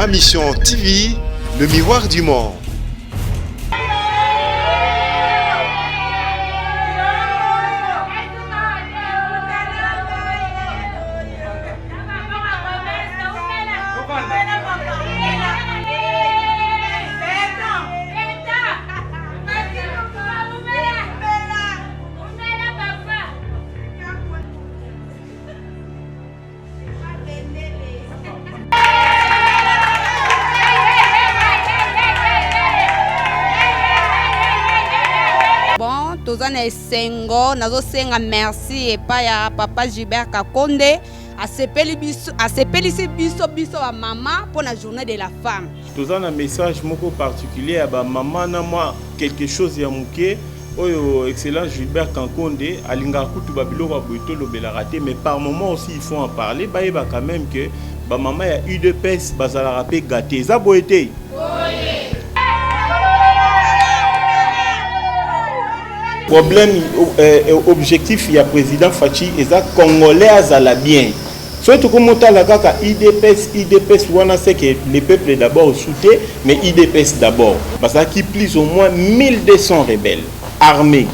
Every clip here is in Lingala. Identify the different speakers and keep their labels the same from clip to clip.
Speaker 1: Ma mission TV, le miroir du monde.
Speaker 2: Tozana esengo nazo senga merci et pas ya papa Gilbert Kakonde asepelisi biso wa mama pour la journée de la femme.
Speaker 3: Tozana message moko particulier à ba maman na moi quelque chose ya muke oyo excellent Gilbert Kakonde alinga kutu babilo ba boito lobela raté mais par moment aussi il faut en parler ba yeba quand même que ba maman ya UDPS bazala rapé gâté za boité. Problème objectif il y a président Fachi et ça congolais azala bien. Surtout comme on la kaka IDPS wana c'est que le peuple d'abord soutient mais IDPS d'abord parce qu'il plus au moins 1200 rebelles armés.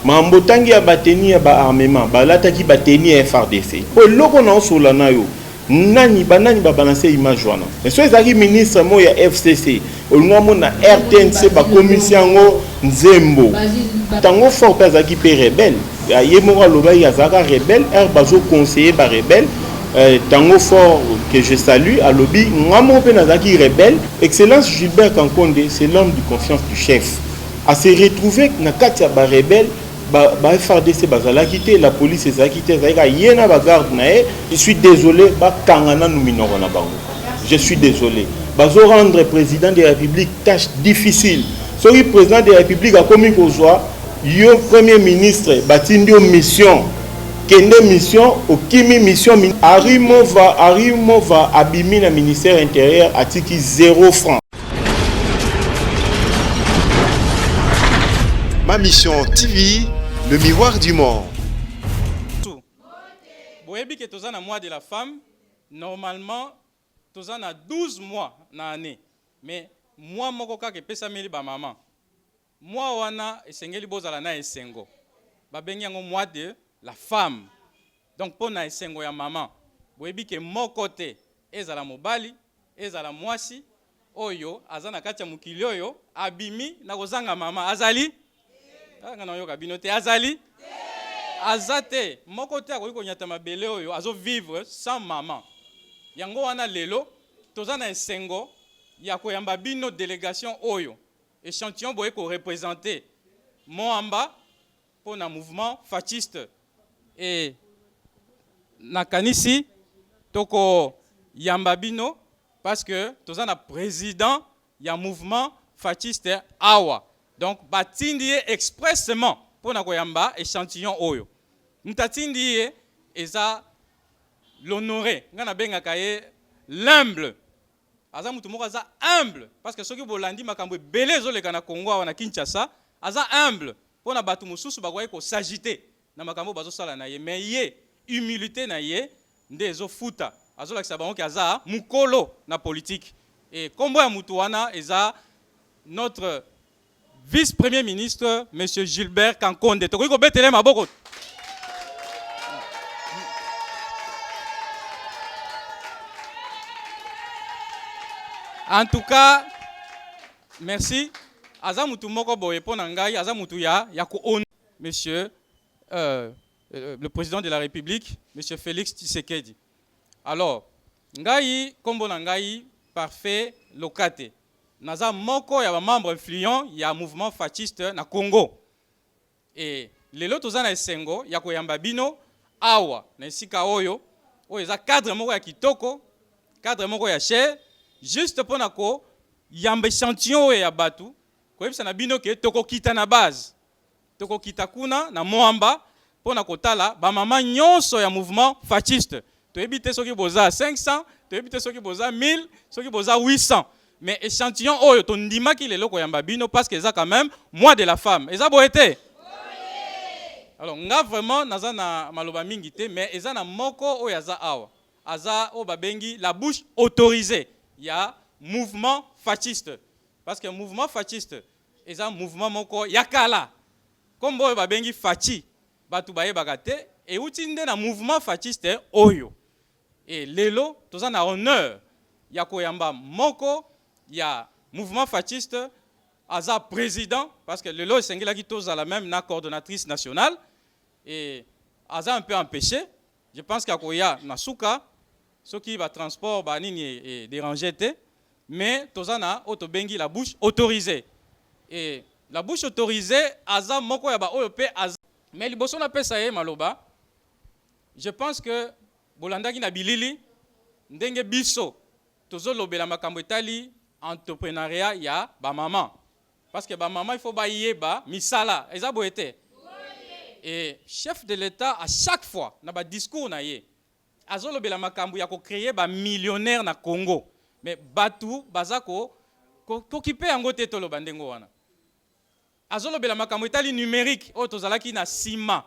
Speaker 3: Mambo tangi abateni ba armement ba lataki bateni FRDC. Po loko na osola na yo. Nani ba balancer image wana. Mais so ezaki ministre mo ya FCC, olunga na RTNC ba commission ngo Nzembo. Tango fort pezaki pe rebelle. Yemora loba yazaka rebelle, bazo conseiller ba rebelle. Tango fort que je salue à lobby ngamo pe nazaki rebelle. Excellence Gilbert Kakonde, c'est l'homme de confiance du chef. À se retrouver na katia ba rebelle ba FRDC bazala quitté la police ezala quitté zaika yena ba garde na e. Je suis désolé ba kangana numinoro na bango. Je suis désolé. Bazo rendre président de la République tâche difficile. Soki président de la République a commis kozwa yo premier ministre batindio mission kende mission okimi mission Arimova abimi na ministère intérieur atiki 0 francs.
Speaker 1: Ma mission TV, le miroir du monde.
Speaker 4: Boyebi que tozana mois de la femme, normalement tozana 12 mois na année. Mais moi moko kaka pesa meli ba maman. Moi wana esengeli bozala na esengo. Ba bengi yango mois de la femme. Donc pour na esengo ya maman. Boyebi que moko te ezala mobali, ezala mwasi oyo azana kati ya mukili oyo abimi na kozanga mama azali ngana yoka binote azali azate moko te akoki konyata mabele oyo azo vivre sans maman. Yango wana lelo tozana esengo ya koyamba bino délégation oyo échantillon boye ko représenter Moamba pour na mouvement fasciste et nakanisi toko yamba bino parce que tozana président ya mouvement fasciste awa. Donc batindi expressément pour na koyamba échantillon oyo. Mtatindi eza l'honoré ngana benga kaye l'humble. Aza mutu moko aza humble parce que soki bolandi makambo belé zoleka na Congo wana Kinshasa aza humble pour na batu mususu bakoye ko s'agiter na makambo bazo sala na ye mais ye humilité na ye nde ezo futa azolakisa bango ki aza mukolo na politique et kombo ya mutu wana eza notre vice-premier ministre monsieur Gilbert Kakonde. Tokoki ko betele maboko. En tout cas, merci. Aza mutu moko boye pona ngai, aza mutu ya ko on monsieur le président de la République, monsieur Félix Tshisekedi. Alors, ngai kombo na ngai parfait lokate. Naza moko ya ba membre influent ya mouvement fasciste na Congo. Et lelo tozana esengo ya koyamba bino awa na esika oyo eza cadre moko ya kitoko, cadre moko ya cher. Juste pour nako yamba échantillon ya batu ko yebisa na bino ke toko kita na base toko kita kuna na Moamba pour nako tala ba mama nyonso ya mouvement fasciste to ebite soki boza 500 to ebite soki boza 1000 soki boza 800 mais échantillon oyo to ndimaki lelo ko yamba bino parce que ça quand même mois de la femme eza boete. Alors nga vraiment naza na maloba mingi te mais eza na moko oyo aza awa aza o babengi la bouche autorisée. Il y a mouvement fasciste. Parce que mouvement fasciste, c'est un mouvement moko yakala. Comme boy babengi fachi, batu baye bagate, et outinde na mouvement fasciste oyo. Et lelo, tous en honneur, yako yamba moko, ya mouvement fasciste, aza président, parce que lelo sengila ki tous à la même na coordonnatrice nationale, et aza un peu empêché. Je pense qu'il y a Nasuka, ce qui va transport et déranger, mais Tozana autobengi la bouche autorisée. Et la bouche autorisée, Aza Moko Yaba OEP, mais les bossons appellent ça Maloba. Je pense que Bolanda qui n'a bilili, Ndenge Bisso, Tozo Lobela Makambo Itali, entrepreneuriat, il y a ba maman. Parce que ba maman, il faut ba yeba, misala, Eza Boete. Et chef de l'État, à chaque fois, dans le discours, Azolo Bela Makambu yako créé ba millionnaire na Congo. Mais Batu, Bazako, occupé en gote tolo bandengo wana. Azolo Bela Makambu Itali numérique, o tozalaki na sima.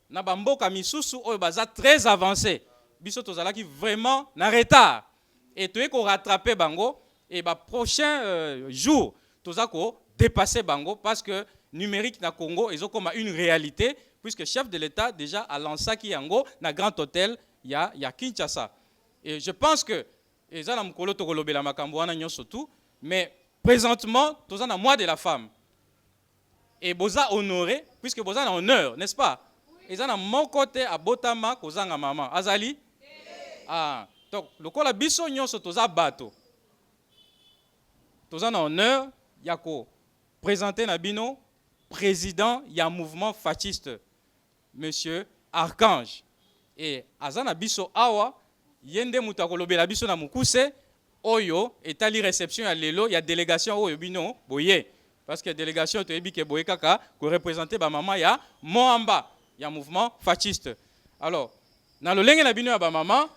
Speaker 4: Na bamboka misusu, o baza très avancé. Biso tozalaki vraiment na retard. Et tu es qu'on rattraper bango, et ba prochain jour, tozako dépasser bango, parce que numérique na Congo, ils ont comme une réalité, puisque le chef de l'État déjà a lancé qui yango na grand hôtel il y a Kinshasa. Et je pense que mais présentement tous en mois de la femme et boza honoré puisque boza en honneur, n'est-ce pas? Et ça na mon côté à Botama kozanga maman azali ah donc le kola biso nyonso toza bato toza en honneur yako présenter na bino président ya mouvement fasciste monsieur Archange et azana biso awa yende mutako lobela biso na mukuse oyo etali réception ya lelo ya délégation oyo bino boye parce que délégation to ebi ke boye kaka ko représenter ba mama ya Moamba ya mouvement fasciste. Alors na lolenge na bino ya ba mama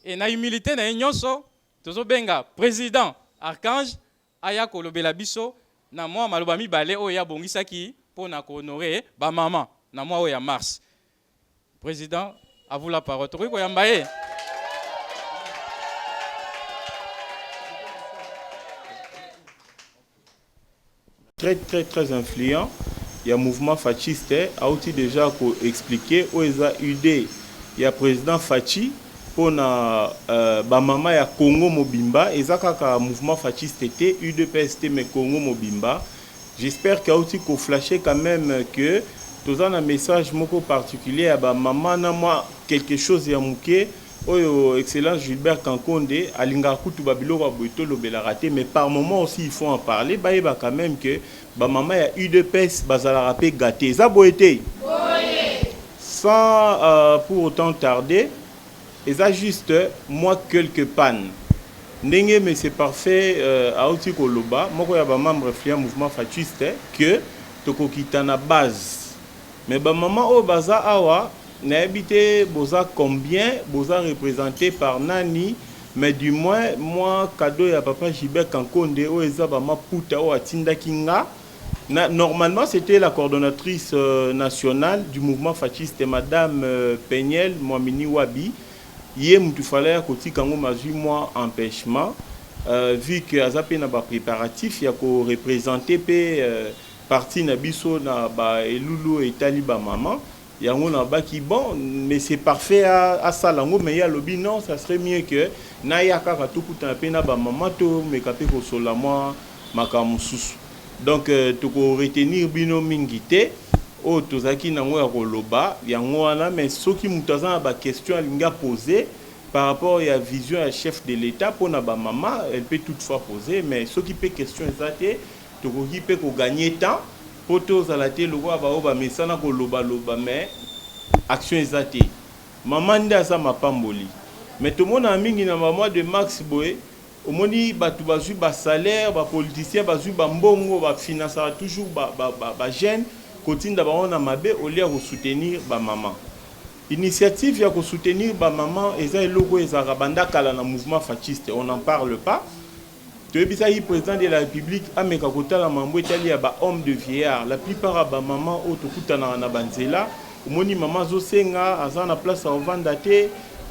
Speaker 4: et na humilité na nyonso tozo benga président Archange aya ko lobela biso na moi maloba mibale oyo ya bongisaki pona ko honorer ba mama na moi oyo ya mars. Président, à vous la parole.
Speaker 3: Très influent. Il y a un mouvement fasciste, a aussi déjà expliqué où il y a idée. Il y a président Fachi pour na Bamama ya Congo Mobimba. Et ça un mouvement fasciste était UDPST mais Congo Mobimba. J'espère qu'il y a aussi qu'on flashé quand même que tous un message moko particulier à Bamama na moi quelque chose ya mouké. Oh, excellence Gilbert Kankonde, Alinga Kutu Babilo Wabuito Lobela raté, mais par moment aussi il faut en parler. Bah, il va quand même que Bamama ya UDPS Bazala rapé gâté. Ça boité. Sans pour autant tarder, et ça juste moi quelques pannes. Ndenge mais c'est parfait à outil Koloba. Moi quand il y a membre fliant mouvement fasciste que toko kitana base. Mais Bamama au baza awa n'a habité boza combien boza représenté par nani mais du moins moi cadeau ya papa Gilbert Kankonde o ezaba maputa o atinda kinga normalement c'était la coordonnatrice nationale du mouvement fasciste madame Pegnel Mwamini Wabi yé mutu fallait koti kango mazui moi empêchement vu que azapé na ba préparatif ya ko représenter pe parti na biso na ba elulu etali ba maman. Il y a un baki bon, mais c'est parfait à Salango, mais il y a le lobby, non, ça serait mieux que Naya Kakatukuta Pena Bamamato, mais Kapeko Solama, Makamusus. Donc, tu peux retenir Bino Mingite, au Tozaki Nango Roloba, il y a un mais ce qui m'intéresse, la question à l'inga posée par rapport à la vision à chef de l'État pour na maman, elle peut toutefois poser, mais ce qui peut question exacte, tu peux gagner temps. Photos à la télé, le roi va mais ça n'a pas loba mais action exacte. Maman nda ça m'a pas mboli. Mais tout le monde a mis na maman de Max Boé. Au moins batu bazu ba salaire, ba politicien bazu ba mbongo, ba finance toujours ba jeune. Continue d'abord on a mabé au lieu de soutenir ba maman. Initiative ya ko soutenir ba maman et ça logo ezara banda kala na mouvement fasciste. On n'en parle pas. Tu es le président de la République, Ameka Kotala Mambo Italie, homme de vieillard. La plupart de maman, Otokutana na Banzela, Moni maman Zosenga, Azana place à Ovandate,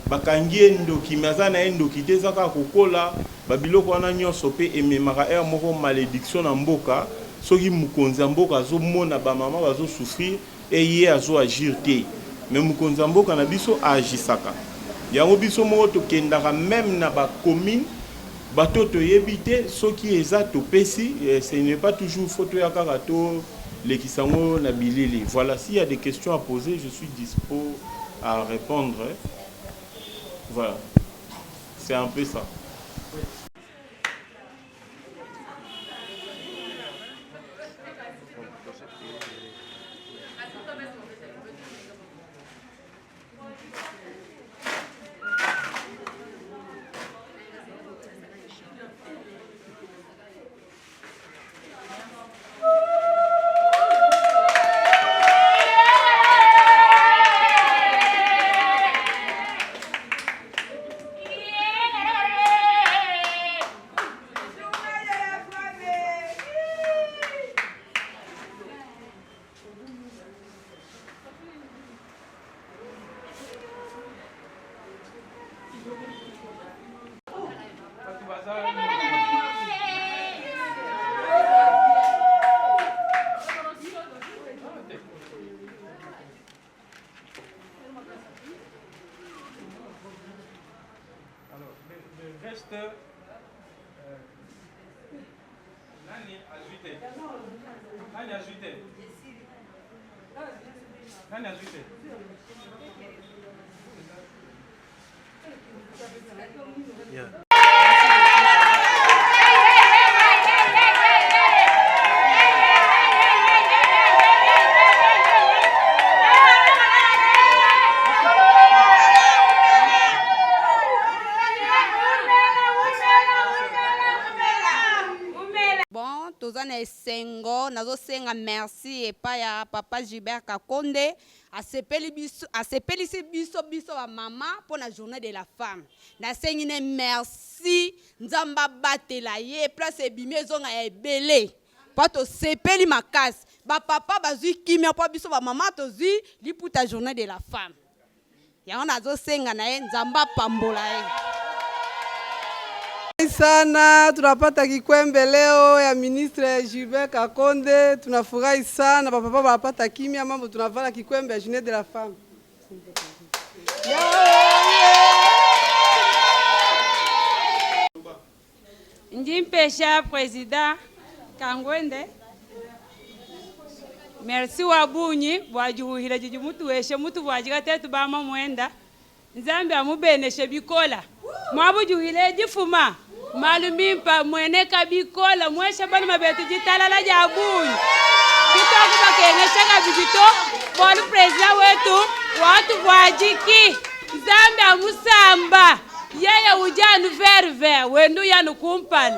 Speaker 3: bakangi ndoki maza na ndoki te zaka kokola babiloko wana nyonso pe ememaka er moko malédiction na mboka soki mukonzi mboka azomona ba mama bazo souffrir et ye azo agir te mais mukonzi mboka na biso agisaka yango biso moko tokendaka même na ba commune bato toyebi te soki eza topesi ce n'est pas toujours photo ya kaka to lekisango na bilili. Voilà, s'il y a des questions à poser, je suis dispo à répondre. Voilà, c'est un peu ça.
Speaker 2: Nazosenga merci et pas ya papa Gilbert Kakonde asepeli biso wa mama pour la journée de la femme. Nasengine merci nzamba batela ye place bimezonga ebele. Pato sepeli makasi. Ba papa bazui kimia po biso wa mama tozi liputa journée de la femme. Ya on nazosenga na ye nzamba pambola ye.
Speaker 5: Sana tunapata kikwembe leo ya ministre Gilbert Kakonde, tunafurahi sana papa wanapata kimya mambo tunavala kikwembe ya journée de la femme.
Speaker 6: Ndimpesha président Kangwende. Merci wabunyi bwajuhira jiji mutu weshe mutu bwajiga tetu bama mwenda. Nzambe amubeneshe bikola. Mwabujuhile jifuma. Malumimpa mwene kabikola mwesha bani mabetu jitalala jabunyi. Kitoku bakengesha kabijito bolu president wetu watu bwajiki. Nzambe amusamba. Yeye ujanu verve wendu yanu kumpani.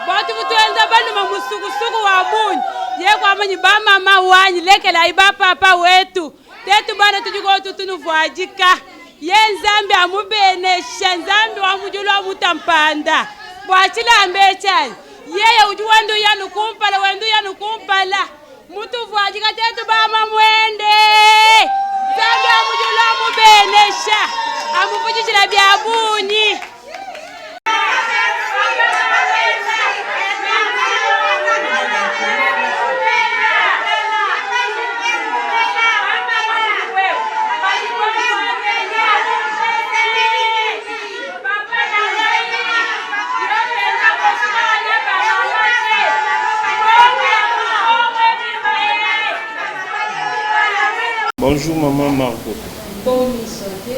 Speaker 6: Watu butuenza bani mamusuku wabunyi. Ye kwa manyi ba mama wanyi leke la iba papa wetu. Tetu bana tujugo tutunu bwajika. Ye nzambe amubenesha nzambe wamujulu amutampanda. Bwachila ambechani. Yeye ujuwandu yanu kumpala. Mutu bwajika tetu bama mwende. Nzambe amujulu amubenesha. Amufujishila byabunyi.
Speaker 3: Bonjour maman Margot.
Speaker 7: Bonne santé.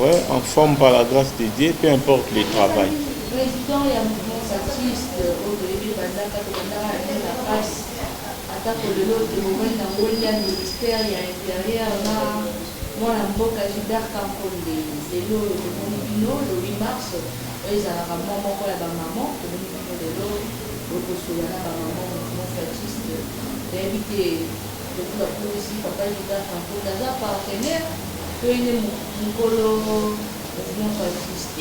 Speaker 3: Ouais, en forme par la grâce de Dieu, peu importe le travail.
Speaker 7: Président et mouvement artiste au début bandaka tokandaka na face atako lelo de moment na ngolia ministère ya intérieur na mwana mboka Gilbert Kakonde lelo de monibino le 8 mars ezalaka moko ya ba maman de monibino lelo bokosola na ba maman mouvement artiste d'éviter de la police papa Gilbert Kakonde za partenaire que une mukolo mouvement artiste.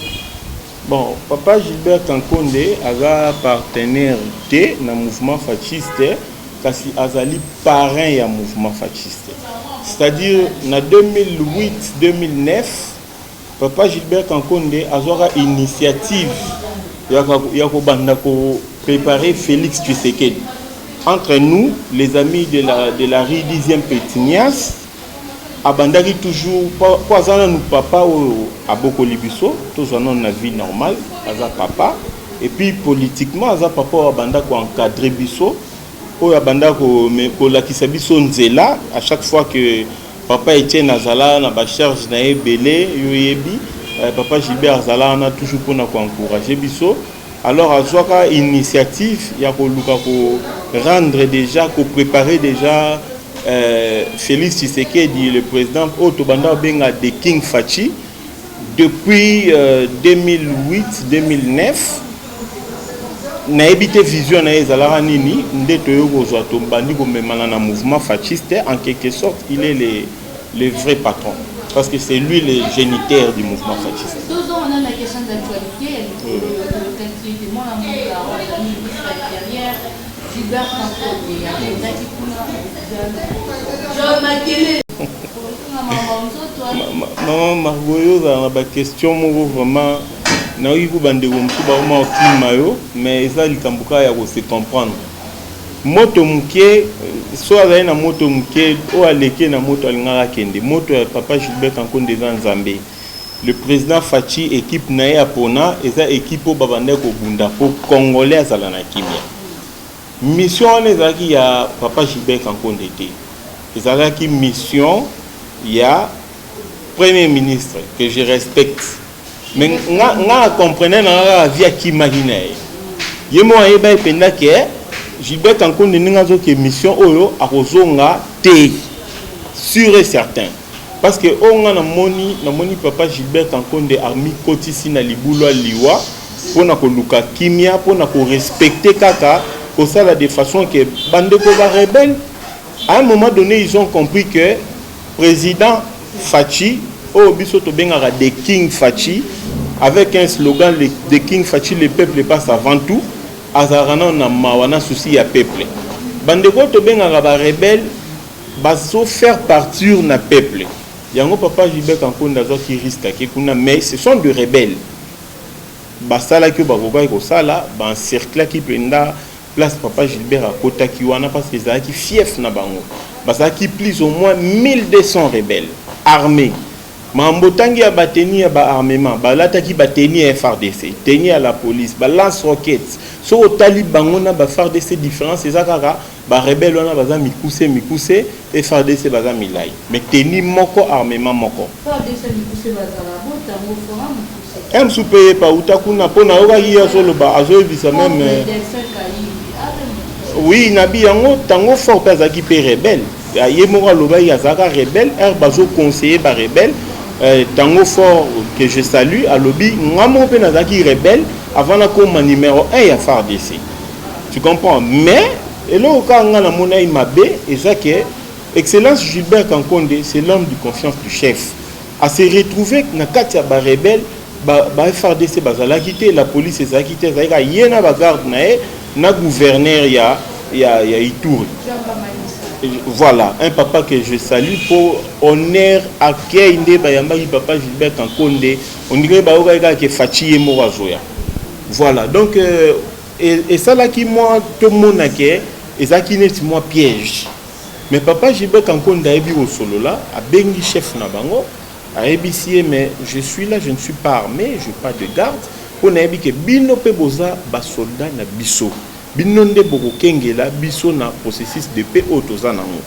Speaker 3: Bon, papa Gilbert Kakonde a partenaire de na mouvement fasciste kasi azali parrain ya mouvement fasciste. C'est-à-dire na 2008-2009 Papa Gilbert Kankonde a une initiative ya ko banda ko préparer Félix Tshisekedi. Entre nous, les amis de la rue 10e Pétinias, abandaki toujours pas nous papa à Boko Libiso, tous en une vie normale, aza papa. Et puis politiquement, aza papa abanda ko encadrer biso, o abanda ko la kisabiso nzela à chaque fois que papa Etienne azala na ba charge na ebele yoyebi, papa Gilbert azala na toujours pour encourager biso. Alors azwaka initiative ya ko luka ko rendre déjà, ko préparer déjà Félix Tshisekedi, le président Otobanda Benga de King Fachi, depuis 2008-2009. Na ebité vision na ezala nini ndeto yo kozwa to bandi ko memana na mouvement fasciste. En quelque sorte, il est le vrai patron parce que c'est lui le géniteur du mouvement fasciste.
Speaker 7: Deux ans, on a la question d'actualité, moi la ministre intérieur Gilbert
Speaker 3: Maman Margoyo a une question vraiment na yiku bande ko msuba ma okimayo mais eza likambuka ya ko se comprendre moto muke so azali na moto muke o aleke na moto alingaka kende moto ya papa Gilbert Kankonde eza nzambe. Le président Fachi équipe na ya pona eza équipe o babande ko bunda po congolais azala na kimia mission ezaki ya papa Gilbert Kankonde te ezalaki mission ya premier ministre que je respecte. Mais nga comprenez na via Kimagine. Yemo ayeba ependa ke Gilbert Kankonde ninga zo ke mission oyo akozonga te sûr et certain parce que onga na moni papa Gilbert Kankonde armi kotisi na libulo liwa pona ko luka kimia pona ko respecter kaka ko sala de façon que bande ko ba rebelle. À un moment donné ils ont compris que président Fachi au biso to bengara de King Fachi avec un slogan de King Fachi, le peuple passe avant tout. Azarana na mawana souci ya peuple. Bandeko to bengara ba rebelle bazo faire partir na peuple. Yango papa Gilbert Kankonde azo ki risque ke kuna mais ce sont des rebelles. Basala ki bakoka ko sala ba cercle ki penda place papa Gilbert a kota ki wana parce que ça qui fief na bango. Basala ki plus au moins 1200 rebelles armés. Mambo tangi ya bateni ya ba armement balata ki bateni ya FARDC teni à la police ba lance roquettes so au taliban na ba FARDC différence ezakaka ba rebelle wana baza mikuse et FARDC baza milai mais teni moko armement moko
Speaker 7: FARDC mikuse baza la bota mo fora mikuse
Speaker 3: em supeye pa utakuna pona oka ya solo ba azo visa même oui nabi yango tango fort kaza ki pe rebelle yemoko loba ya zaka rebelle bazo conseiller ba rebelle. Tango fort que je salue à lobby ngamo pe nazaki rebelle avant la comme numéro 1 ya FARDC. Tu comprends mais et là quand on a mon mabe et ça que excellence Gilbert Kankonde c'est l'homme de confiance du chef à se retrouver na kati ya ba rebelle ba FARDC bazala quitter la police ezala quitter ça yena ba garde na gouverneur ya Ituri. Voilà, un papa que je salue pour honneur à Keinde Bayambaki papa Gilbert Kankonde. On dirait que Fachi et Morazoya. Voilà, donc et ça là qui moi tout le monde a que et ça qui n'est moi piège. Mais papa Gilbert Kankonde a ébi au solo là, a bengi chef na bango, a ébissé mais je suis là, je ne suis pas armé, je n'ai pas de garde. On a ébi que bino pe boza ba soldat na biso. Binonde boko kengela biso na processus de paix autozanango.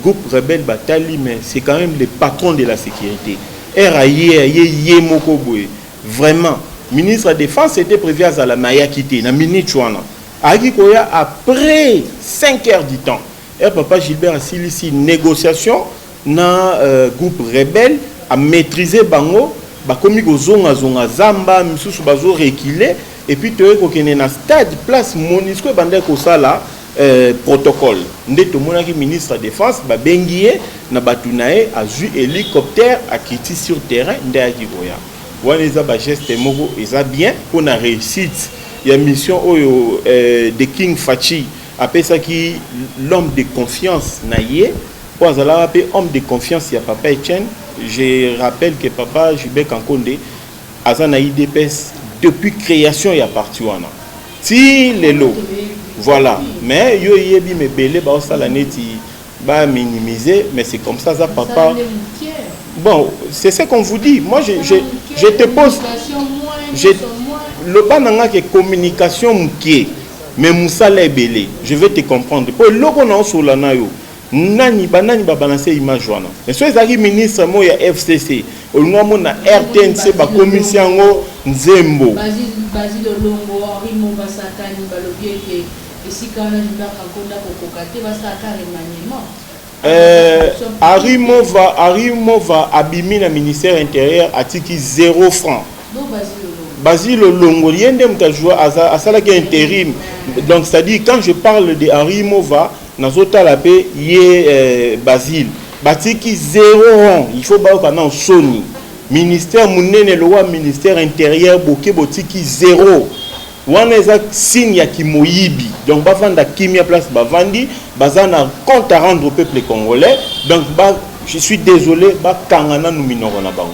Speaker 3: Groupe rebelle Batali mais c'est quand même le patron de la sécurité. Ye moko boye. Vraiment, ministre de la Défense était prévu à la Maya quitter na minute wana. Aki koya après 5 heures du temps. Et papa Gilbert a silisi négociation na groupe rebelle a maîtriser bango ba komi ko zonga zamba misusu bazo reculer. Et puis tu es na stade place Monisco bande ko sala protocole ndeto monaki ministre de la Défense ba bengié na batunae a vu hélicoptère a quitté sur terrain ndaki koya wana eza ba geste moko eza bien pour na réussite ya mission oyo de King Fachi apesa ki l'homme de confiance na ye pour azala pe homme de confiance ya papa Etienne je rappelle que papa Gilbert Kankonde azana IDPS depuis création ya parti wana ti lelo voilà mais yo yebi me belé ba osala neti ba minimiser mais c'est comme ça papa bon c'est ce qu'on vous dit moi je te pose le bananga que communication mouké mais musala belé je vais te comprendre pour loko na osola na yo nani ba balancer image wana mais so ezaki ministre mo ya FCC olunga na RTNC ba commission ngo nzembo
Speaker 7: Basile Longo Henri Mobasakani balobi ke esika na Gilbert Kankonde kokokate basaka remaniement Arimova abimi na ministère intérieur atiki 0 francs. Basile Longo yende mtajua asala ki intérim. Donc ça dit quand je parle de Arimova nazota la paix yé Basile batiki 0 rang il faut ba kana soni ministère munene loi ministère intérieur boké botiki 0 wana eza signe ya kimoyibi donc bavanda kimia place bavandi bazana compte à rendre au peuple congolais donc je suis désolé kangana nous minoro na bango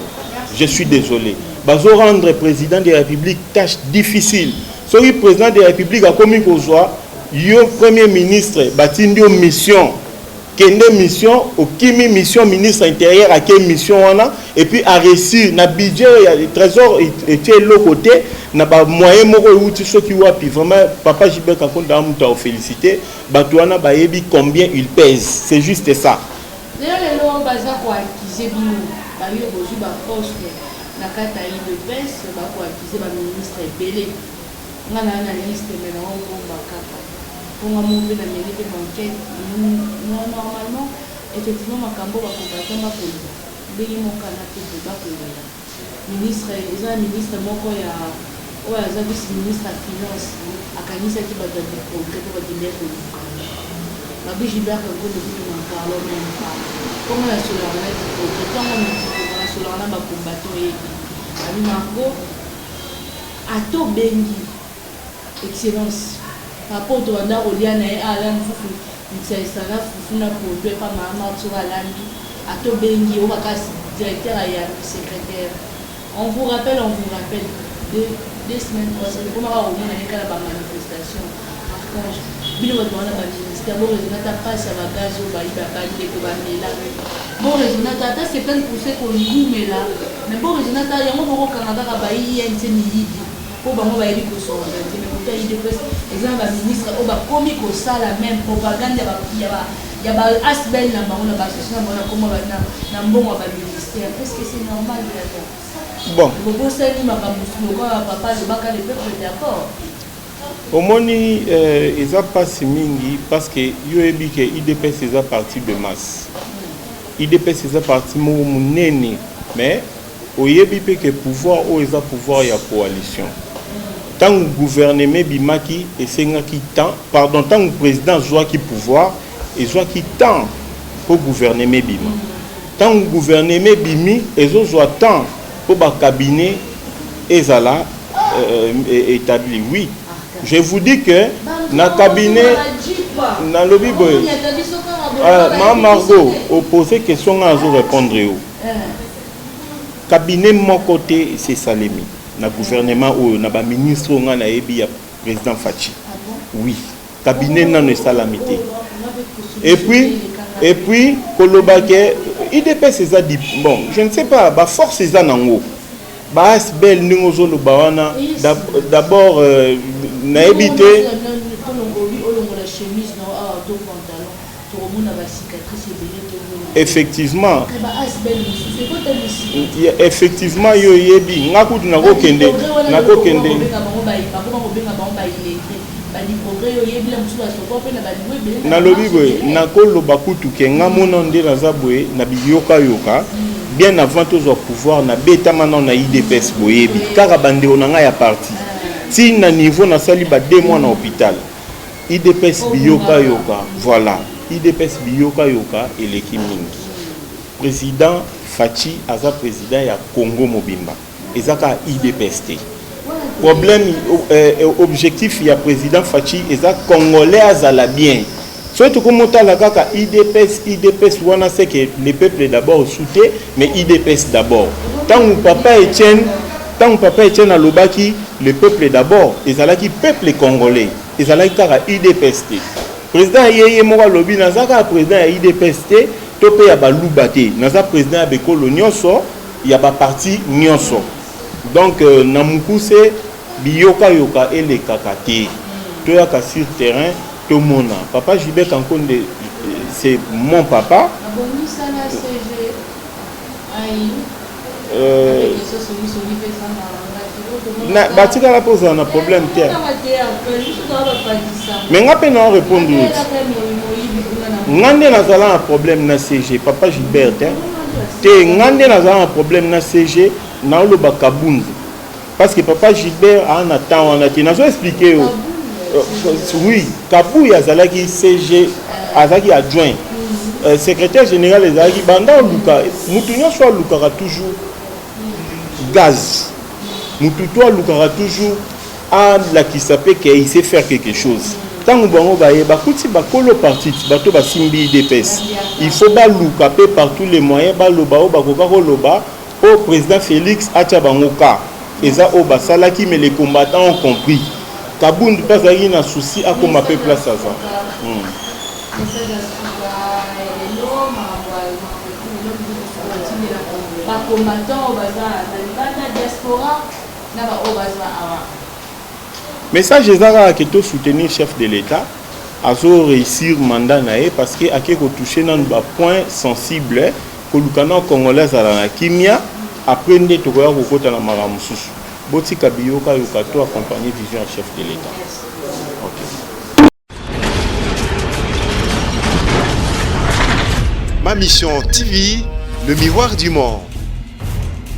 Speaker 7: je suis désolé bazo rendre président de la République tâche difficile soki président de la République a commis kozwa yo premier ministre batindi mission kende mission okimi mission ministre intérieur à quelle mission wana et puis à réussir na budget ya trésor était l'autre côté na ba moyen moko outi soki wapi vraiment papa Gilbert Kankonde amuta au féliciter batouana ba yebi combien il pèse c'est juste ça les lois baza ko accuser bino ba yo bozu ba poste na kata de presse ba ko accuser ba ministre belé ngana na liste mais na on ba kata pour moi mon na mérite d'enquête normalement effectivement makambo ba combattant ba ko béni mon canapé de ba ko ministre eza ministre moko ya oya za vice ministre ya finance akanisa ki ba de progrès pour dire que la Gilbert Kankonde de mon parlo même pas comment la solarité pour tant on dit la solarité ba combattant et ami Marco ato bengi excellence rapport to anda oliana e ala mfufu mtsaisana fufuna produit pa mama tsura lambi ato bengi o bakasi directeur ya secrétaire on vous rappelle deux semaines passées comment on a une kala ba manifestation archange bino ba na ba ministère bo rezonata passe ba gazo ba iba ba ndeko ba mela bo rezonata ta 70% ko ngumela mais bo rezonata yango bo kanaka ba INC ni yidi pour bango ba yidi ko so mais pour ta idée exemple ba ministre o ba komi ko sala même propagande ya ba asbel na bango na ba session na comment ba na mbongo ba ministère est-ce que c'est normal de la
Speaker 3: bon
Speaker 7: bobo sali makambo slogan papa le baka le peuple d'accord
Speaker 3: omoni eza pasi mingi parce que yo ebi ke IDPS eza parti de masse IDPS eza parti mo munene mais oyebi pe que pouvoir o eza pouvoir ya coalition tant gouvernement bimaki esengaki temps pardon tant président zwaki pouvoir ezwaki temps pour gouvernement bima tant gouvernement bimi ezozwa temps pour ba cabinet ezala établi oui je vous dis que na cabinet na lobby boy ma Margot opposé question à vous répondre yo cabinet mon côté c'est Salemi na gouvernement ou na ba ministre on na yebi ya président Fachi oui cabinet non salamité et puis kolobake IDPS eza bon je ne sais pas ba force eza nango ba asbel ningo zo lo bawana d'abord na éviter effectivement yo yebi ngakutu nakokende na lobi boye nakoloba kutu ke ngamona nde naza boye na biyoka yoka bien avant tous au pouvoir na betama na IDPS boyebi kaka bandeo na nga ya parti ti na niveau na sali ba 2 mois na hôpital IDPS biyoka yoka voilà IDPS biyoka yoka eleki mingi président Fachi aza président ya Congo Mobimba ezaka IDPS te problème objectif ya président Fachi eza congolais azala bien Surtout comme on la kaka IDPS, wana c'est que le peuple est d'abord soutenu, mais IDPS d'abord. Tant que papa Etienne a lobaki, le peuple est d'abord. Ils allaient qui peuple congolais. Ils allaient kaka IDPS. Président Yeye Mora Lobi, nazaka président IDPS, topé ya balubate. Naza président Bekolo Nyonso, il y a pas parti Nyonso. Donc namukuse biyoka yoka et les kakate. Toyaka sur terrain. Tout le monde. Papa Gilbert Kankonde, c'est mon papa. Batika la pose un problème. Mais on peut non répondre. Ngande nazala un problème na CG. Papa Gilbert, te ngande nazala un problème na CG. Na le bakabunzi. Parce que Papa Gilbert a un temps on a été. N'a expliqué. Oui, Kabou Yazalaki CG, Azaki adjoint, secrétaire général Azaki Banda Luka, Moutounion soit Lukara toujours gaz, Moutoutoua Lukara toujours à la qui s'appelle qu'il sait faire quelque chose. Tant que bon baye, bakuti bakolo parti, bato basimbi IDPS. Il faut baluka par tous les moyens, baloba o bakoka loba au président Félix Achabangoka. Et ça au basalaki mais les combattants ont compris. Kabound pas eu un souci à comment faire place à ça. Message à que tout soutenir chef de l'État à réussir mandat naé parce que à quelque toucher dans un point sensible que le Canada congolais à la kimia après ne te voir au côté de la maramususu. Boti Kabiyoka Yokato accompagné vision chef de l'État.
Speaker 1: Ma mission TV, le miroir du monde.